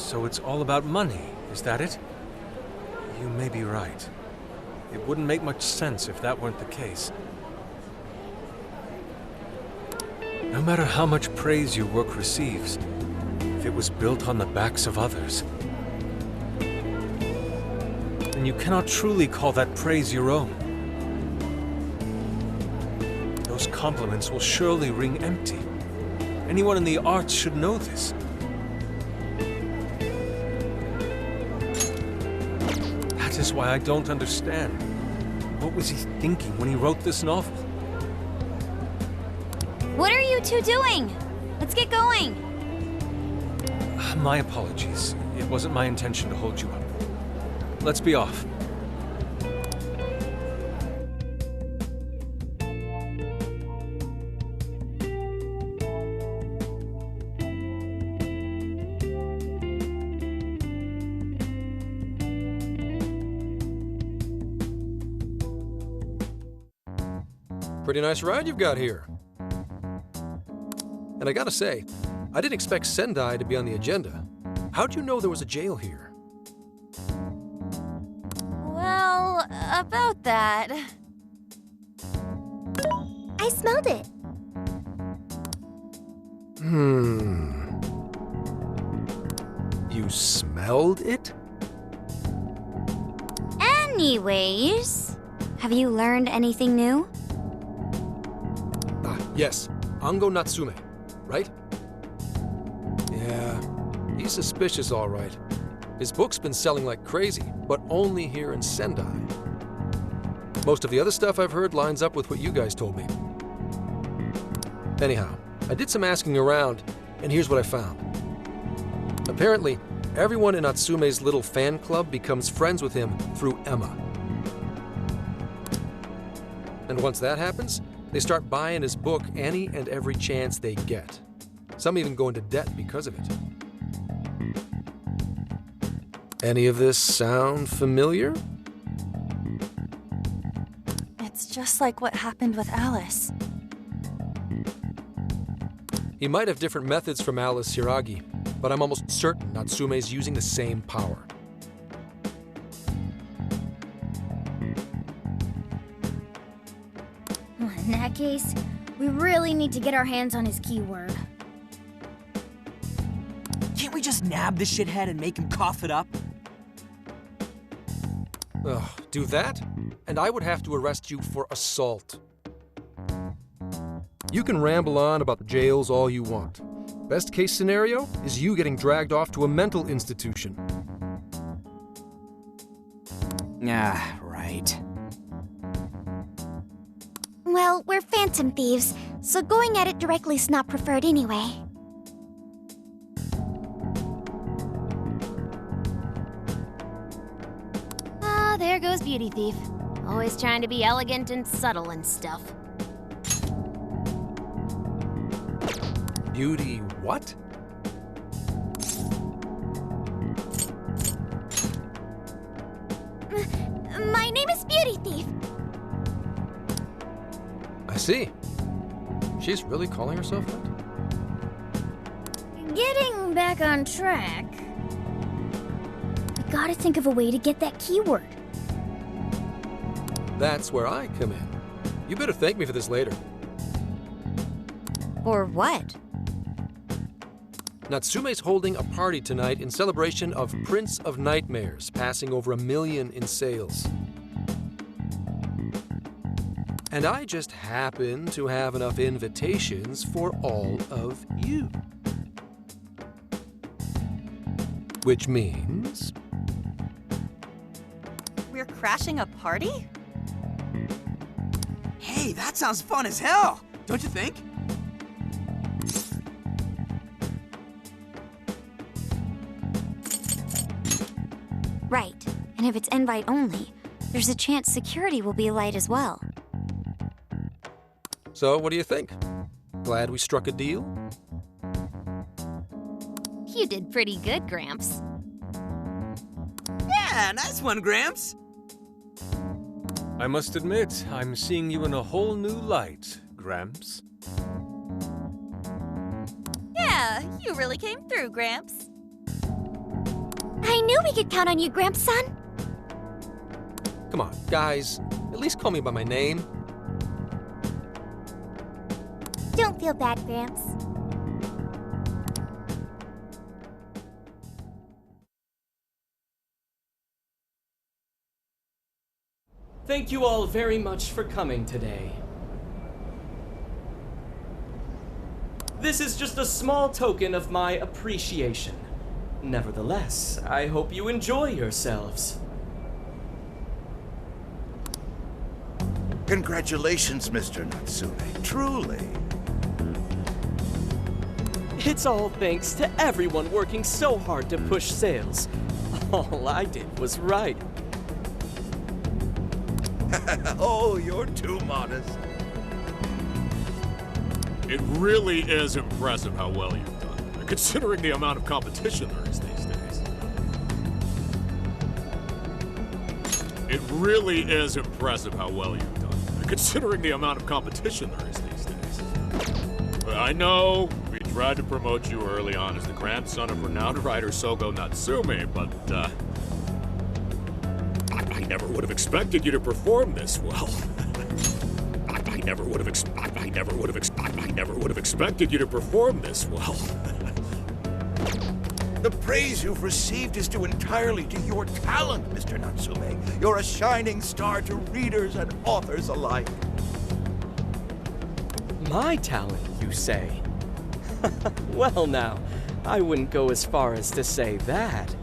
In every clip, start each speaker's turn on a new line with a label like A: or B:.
A: So it's all about money, is that it? You may be right. It wouldn't make much sense if that weren't the case. No matter how much praise your work receives, if it was built on the backs of others, then you cannot truly call that praise your own. Those compliments will surely ring empty. Anyone in the arts should know this. That is why I don't understand. What was he thinking when he wrote this novel?
B: What are you two doing? Let's get going.
A: My apologies. It wasn't my intention to hold you up. Let's be off.
C: Pretty nice ride you've got here. And I gotta say, I didn't expect Sendai to be on the agenda. How'd you know there was a jail here?
B: Well, about that.
D: I smelled it.
C: You smelled it?
B: Anyways, have you learned anything new?
C: Yes. Ango Natsume, right? Yeah, he's suspicious all right. His book's been selling like crazy, but only here in Sendai. Most of the other stuff I've heard lines up with what you guys told me. Anyhow, I did some asking around, and here's what I found. Apparently, everyone in Natsume's little fan club becomes friends with him through Emma. And once that happens, they start buying his book any and every chance they get. Some even go into debt because of it. Any of this sound familiar?
E: It's just like what happened with Alice.
C: He might have different methods from Alice Hiragi, but I'm almost certain Natsume's using the same power.
D: In that case, we really need to get our hands on his keyword.
F: Can't we just nab the shithead and make him cough it up?
C: Ugh, do that? And I would have to arrest you for assault. You can ramble on about the jails all you want. Best case scenario is you getting dragged off to a mental institution.
F: Ah, right.
D: Well, we're phantom thieves, so going at it directly's not preferred anyway.
B: Ah, there goes Beauty Thief. Always trying to be elegant and subtle and stuff.
C: Beauty what?
D: My name is Beauty Thief.
C: I see. She's really calling herself that?
D: Getting back on track. We gotta think of a way to get that keyword.
C: That's where I come in. You better thank me for this later.
B: Or what?
C: Natsume's holding a party tonight in celebration of Prince of Nightmares, passing over 1 million in sales. And I just happen to have enough invitations for all of you. Which means...
E: We're crashing a party?
F: Hey, that sounds fun as hell, don't you think?
B: Right. And if it's invite only, there's a chance security will be light as well.
C: So, what do you think? Glad we struck a deal?
B: You did pretty good, Gramps.
F: Yeah, nice one, Gramps.
A: I must admit, I'm seeing you in a whole new light, Gramps.
E: Yeah, you really came through, Gramps.
B: I knew we could count on you, Gramps-san.
C: Come on, guys. At least call me by my name.
D: Don't feel bad, Gramps.
G: Thank you all very much for coming today. This is just a small token of my appreciation. Nevertheless, I hope you enjoy yourselves.
H: Congratulations, Mr. Natsume. Truly.
G: It's all thanks to everyone working so hard to push sales. All I did was write.
H: Oh, you're too modest.
I: It really is impressive how well you've done, considering the amount of competition there is these days. It really is impressive how well you've done, considering the amount of competition there is these days. I know we tried to promote you early on as the grandson of renowned writer Sogo Natsume, but I never would have expected you to perform this well. I never would have expected you to perform this well.
H: The praise you've received is due entirely to your talent, Mr. Natsume. You're a shining star to readers and authors alike.
G: My talent, you say? Well now, I wouldn't go as far as to say that.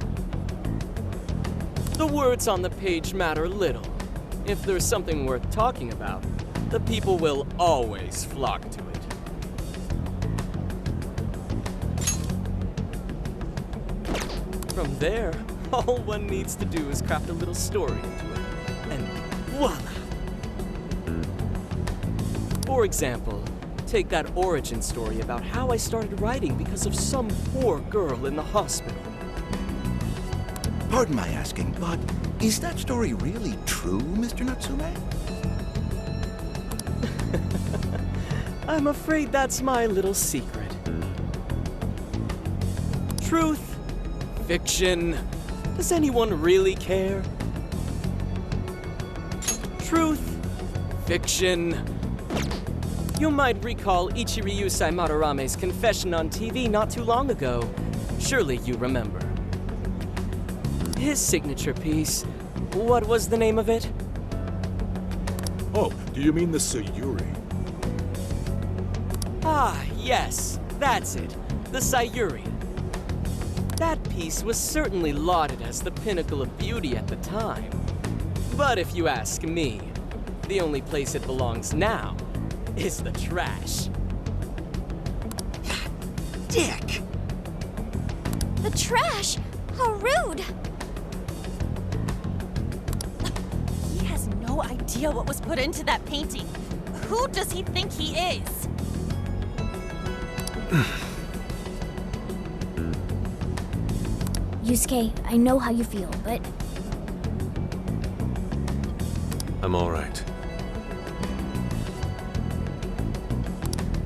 G: The words on the page matter little. If there's something worth talking about, the people will always flock to it. From there, all one needs to do is craft a little story into it, and voila! For example, take that origin story about how I started writing because of some poor girl in the hospital.
H: Pardon my asking, but is that story really true, Mr. Natsume?
G: I'm afraid that's my little secret. Truth, fiction, does anyone really care? Truth, fiction. You might recall Ichiryu Madorame's confession on TV not too long ago. Surely you remember. His signature piece, what was the name of it?
I: Oh, do you mean the Sayuri?
G: Ah, yes, that's it, the Sayuri. That piece was certainly lauded as the pinnacle of beauty at the time. But if you ask me, the only place it belongs now is the trash.
F: Dick!
B: The trash? How rude!
E: He has no idea what was put into that painting. Who does he think he is?
D: Yusuke, I know how you feel, but
A: I'm all right.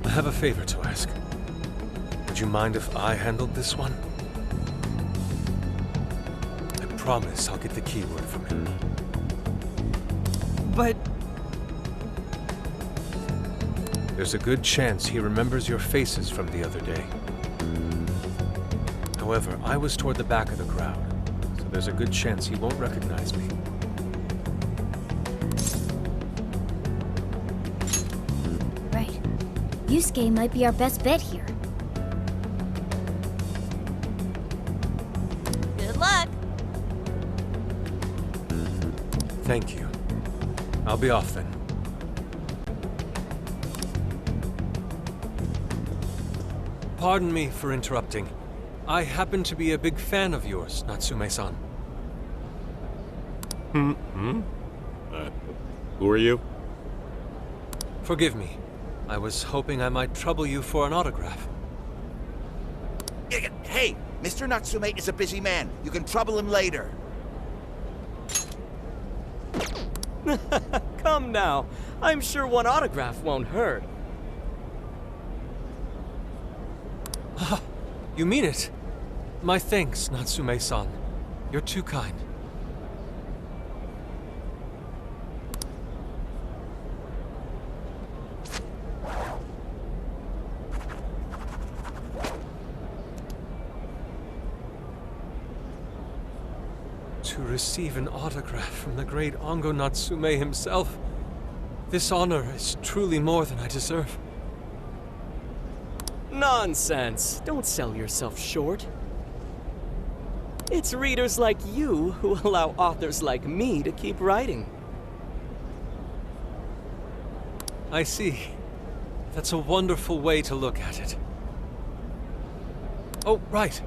A: I have a favor to ask. Would you mind if I handled this one? I promise I'll get the keyword from him.
F: But
A: There's a good chance he remembers your faces from the other day. However, I was toward the back of the crowd, so there's a good chance he won't recognize me.
D: right. Yusuke might be our best bet here.
E: Good luck.
A: Thank you. I'll be off then. Pardon me for interrupting. I happen to be a big fan of yours, Natsume-san.
I: Who are you?
A: Forgive me. I was hoping I might trouble you for an autograph.
H: Hey, Mr. Natsume is a busy man. You can trouble him later.
G: Come now, I'm sure one autograph won't hurt.
A: You mean it? My thanks, Natsume-san. You're too kind. To receive an autograph from the great Ongo Natsume himself, this honor is truly more than I deserve.
G: Nonsense. Don't sell yourself short. It's readers like you who allow authors like me to keep writing.
A: I see. That's a wonderful way to look at it. Oh, right.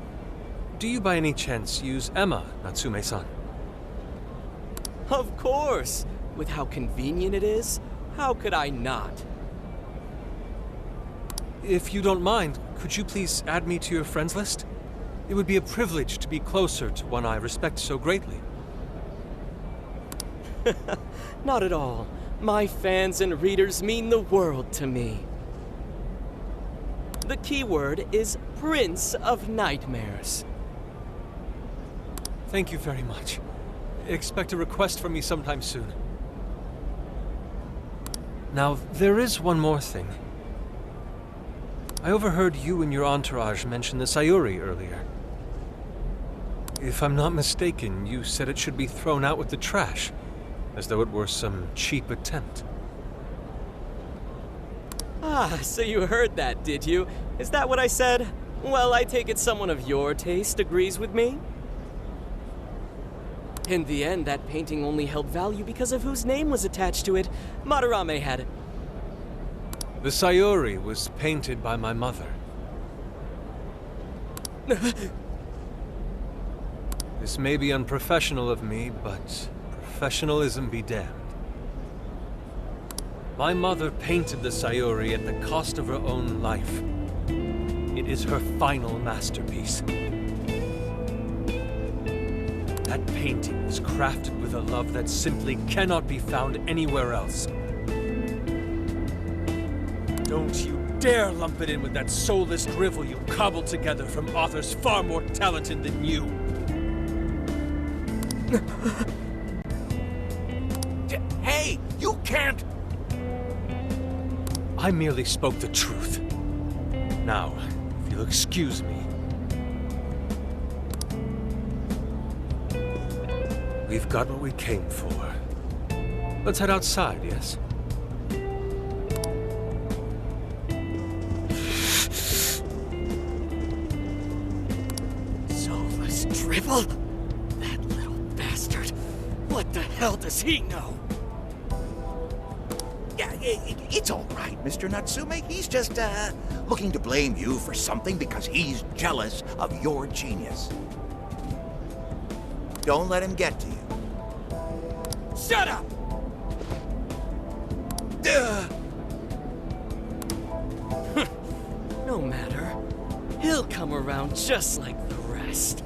A: Do you by any chance use Emma, Natsume-san?
G: Of course! With how convenient it is, how could I not?
A: If you don't mind, could you please add me to your friends list? It would be a privilege to be closer to one I respect so greatly.
G: Not at all. My fans and readers mean the world to me. The keyword is Prince of Nightmares.
A: Thank you very much. Expect a request from me sometime soon. Now, there is one more thing. I overheard you and your entourage mention the Sayuri earlier. If I'm not mistaken, you said it should be thrown out with the trash, as though it were some cheap attempt.
G: Ah, so you heard that, did you? Is that what I said? Well, I take it someone of your taste agrees with me? In the end, that painting only held value because of whose name was attached to it. Madarame had it.
A: The Sayuri was painted by my mother. This may be unprofessional of me, but professionalism be damned. My mother painted the Sayuri at the cost of her own life. It is her final masterpiece. That painting is crafted with a love that simply cannot be found anywhere else. Don't you dare lump it in with that soulless drivel you cobbled together from authors far more talented than you.
H: Hey, you can't!
A: I merely spoke the truth. Now, if you'll excuse me. We've got what we came for. Let's head outside, yes?
G: Soulless drivel? That little bastard. What the hell does he know?
H: Yeah, it's all right, Mr. Natsume. He's just, looking to blame you for something because he's jealous of your genius. Don't let him get to you.
F: Shut up!
G: No matter. He'll come around just like the rest.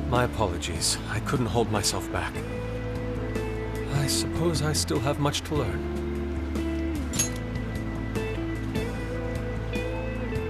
A: My apologies. I couldn't hold myself back. I suppose I still have much to learn.